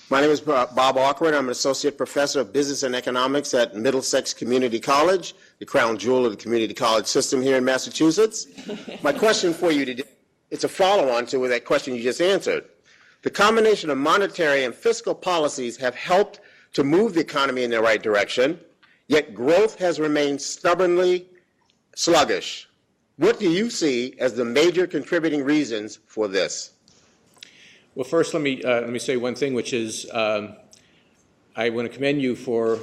My name is Bob Awkward. I'm an associate professor of business and economics at Middlesex Community College, the crown jewel of the community college system here in Massachusetts. My question for you today, it's a follow-on to that question you just answered. The combination of monetary and fiscal policies have helped to move the economy in the right direction, yet growth has remained stubbornly sluggish. What do you see as the major contributing reasons for this? Well, first, let me say one thing, which is I want to commend you for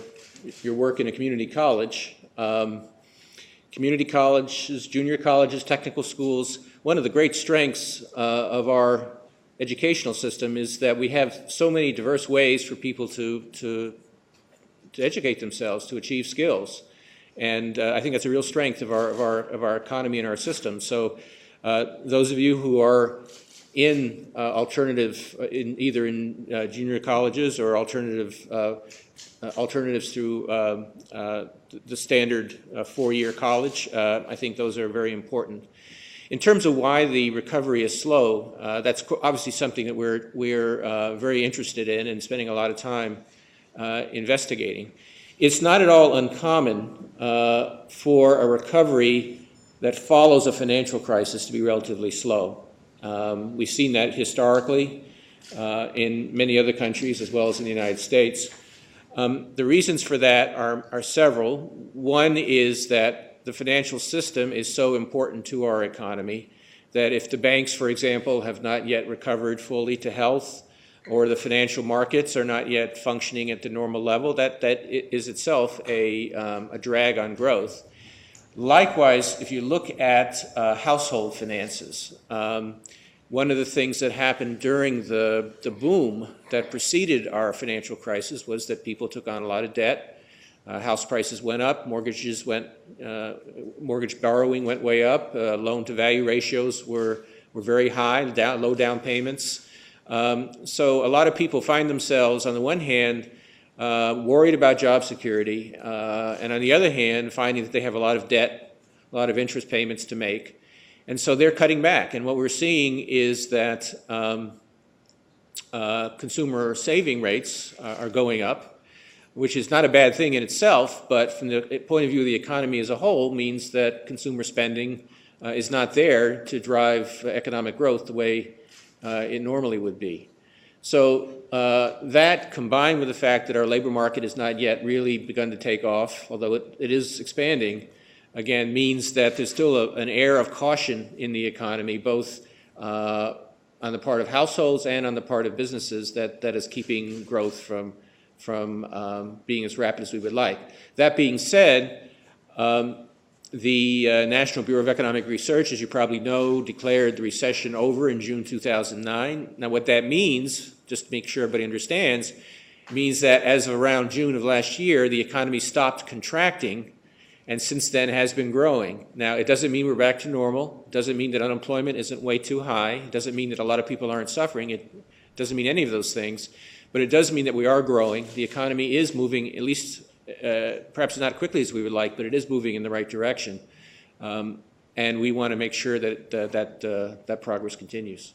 your work in a community college. Community colleges, junior colleges, technical schools, one of the great strengths of our educational system is that we have so many diverse ways for people to educate themselves, to achieve skills. And I think that's a real strength of our economy and our system. So those of you who are in either in junior colleges or alternatives through the standard four-year college, I think those are very important. In terms of why the recovery is slow, that's obviously something that we're very interested in and spending a lot of time investigating. It's not at all uncommon for a recovery that follows a financial crisis to be relatively slow. We've seen that historically in many other countries as well as in the United States. The reasons for that are several. One is that the financial system is so important to our economy that if the banks, for example, have not yet recovered fully to health, or the financial markets are not yet functioning at the normal level, that is itself a drag on growth. Likewise, if you look at household finances, one of the things that happened during the boom that preceded our financial crisis was that people took on a lot of debt. House prices went up, mortgage borrowing went way up, loan-to-value ratios were very high, low down payments. So a lot of people find themselves, on the one hand, worried about job security, and on the other hand, finding that they have a lot of debt, a lot of interest payments to make. And so they're cutting back. And what we're seeing is that consumer saving rates are going up, which is not a bad thing in itself, but from the point of view of the economy as a whole means that consumer spending is not there to drive economic growth the way it normally would be. So that, combined with the fact that our labor market has not yet really begun to take off, although it is expanding, again, means that there's still an air of caution in the economy, both on the part of households and on the part of businesses that is keeping growth from being as rapid as we would like. That being said, the National Bureau of Economic Research, as you probably know, declared the recession over in June 2009. Now, what that means, just to make sure everybody understands, means that as of around June of last year, the economy stopped contracting and since then has been growing. Now, it doesn't mean we're back to normal. It doesn't mean that unemployment isn't way too high. It doesn't mean that a lot of people aren't suffering. It doesn't mean any of those things. But it does mean that we are growing. The economy is moving, at least perhaps not quickly as we would like, but it is moving in the right direction. And we want to make sure that that progress continues.